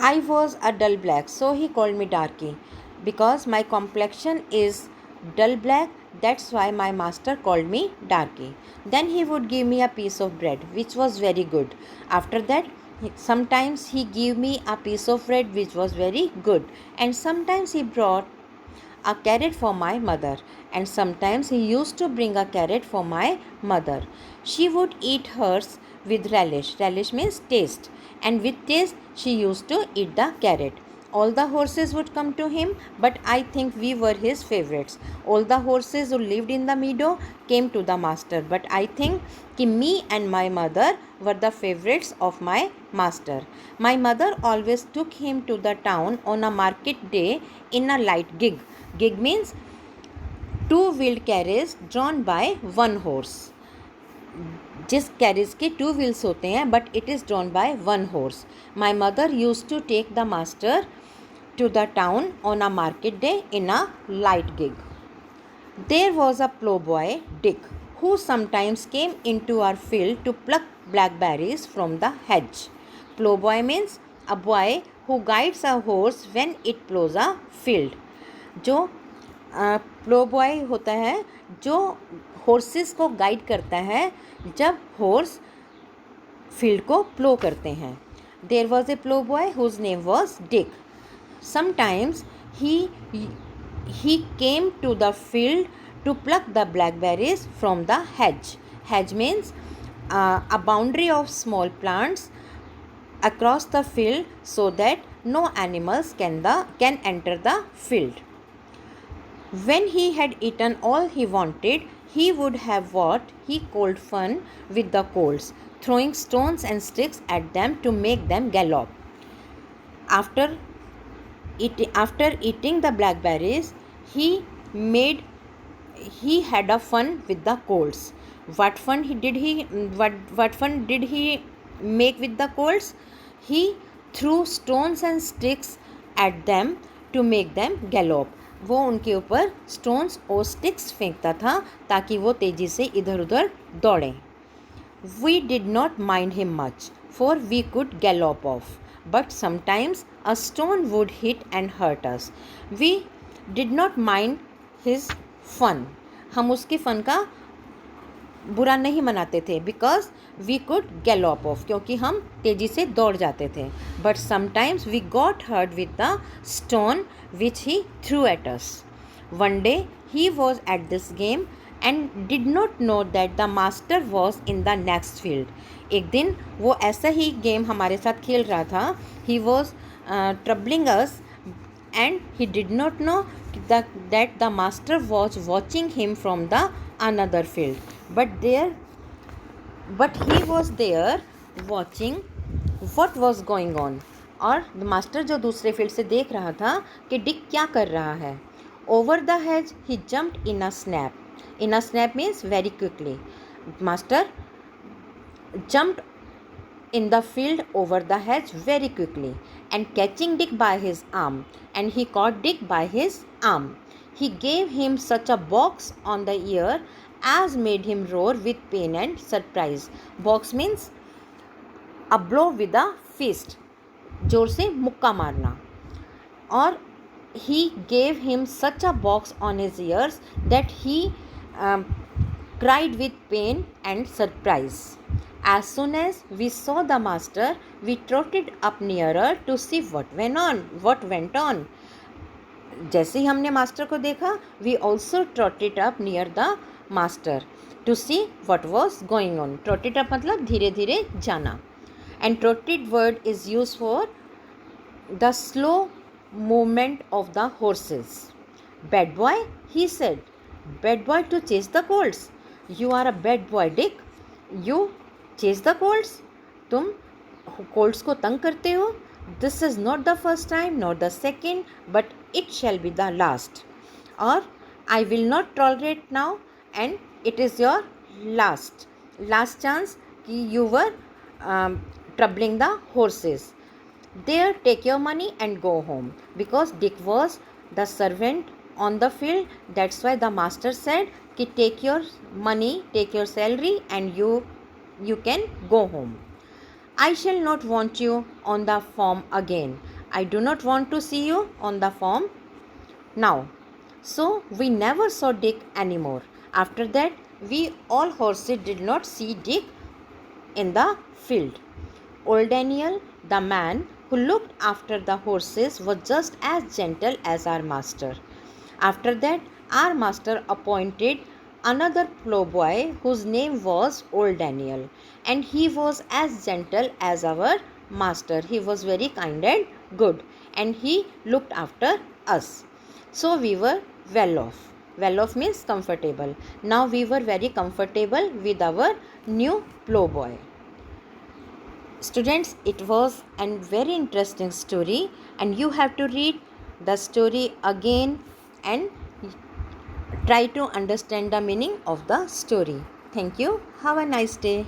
I was a dull black, so he called me Darky. Because my complexion is dull black, that's why my master called me Darky. Then he would give me a piece of bread, which was very good. After that, sometimes he gave me a piece of bread which was very good, and sometimes he brought a carrot for my mother, and sometimes he used to bring a carrot for my mother. She would eat hers with relish. Relish means taste, and with taste she used to eat the carrot. All the horses would come to him, but I think we were his favorites. All the horses who lived in the meadow came to the master, but I think कि me and my mother were the favorites of my master. My mother always took him to the town on a market day in a light gig. Gig means two-wheeled carriage drawn by one horse. जिस carriage के two wheels होते हैं but it is drawn by one horse. My mother used to take the master to the town on a market day in a light gig. There was a ploughboy, Dick, who sometimes came into our field to pluck blackberries from the hedge. Ploughboy means a boy who guides a horse when it plows a field. जो प्लो boy होता है जो horses को guide करता है जब horse field को plough करते हैं. There was a plough boy whose name was Dick. Sometimes he came to the field to pluck the blackberries from the hedge. Hedge means a boundary of small plants across the field so that no animals can enter the field. When he had eaten all he wanted, he would have what he called fun with the colts, throwing stones and sticks at them to make them gallop. After eating the blackberries, he had a fun with the colts. What fun did he make with the colts? He threw stones and sticks at them to make them gallop. वो उनके ऊपर stones और sticks फेंकता था ताकि वो तेज़ी से इधर उधर दौड़ें. We did not mind him much, for we could gallop off. But sometimes a stone would hit and hurt us. We did not mind his fun. हम उसके फ़न का बुरा नहीं मनाते थे because we could gallop off क्योंकि हम तेज़ी से दौड़ जाते थे. But sometimes we got hurt with the stone which he threw at us. One day he was at this game and did not know that the master was in the next field. एक दिन वो ऐसा ही game हमारे साथ खेल रहा था. He was troubling us and he did not know that the master was watching him from the another field. But he was there watching what was going on. और मास्टर जो दूसरे फील्ड से देख रहा था कि डिक क्या कर रहा है. Over the hedge he jumped in a snap. In a snap means very quickly. Master jumped in the field over the hedge very quickly and catching Dick by his arm, and he caught Dick by his arm. He gave him such a box on the ear as made him roar with pain and surprise. Box means a blow with a fist, जोर से मुक्का मारना. और he gave him such a box on his ears that he cried with pain and surprise. As soon as we saw the master, we trotted up nearer to see what went on. जैसे ही हमने master को देखा, we also trotted up near the master to see what was going on. Trotted up मतलब धीरे धीरे जाना. And trotted word is used for the slow movement of the horses. Bad boy, he said. Bad boy to chase the colts. You are a bad boy, Dick. You chase the colts. तुम colts को तंग करते हो. This is not the first time nor the second, but it shall be the last. और I will not tolerate now, and it is your last chance कि you were troubling the horses. There, take your money and go home. Because Dick was the servant on the field, that's why the master said कि take your money, take your salary, and you can go home. I shall not want you on the farm again. I do not want to see you on the farm now. So we never saw Dick anymore. After that, we all horses did not see Dick in the field. Old Daniel, the man who looked after the horses, was just as gentle as our master. After that, our master appointed another plowboy whose name was Old Daniel, and he was as gentle as our master. He was very kind and good, and he looked after us. So we were well off. Well off means comfortable. Now we were very comfortable with our new plowboy. Students, it was a very interesting story, and you have to read the story again and try to understand the meaning of the story. Thank you. Have a nice day.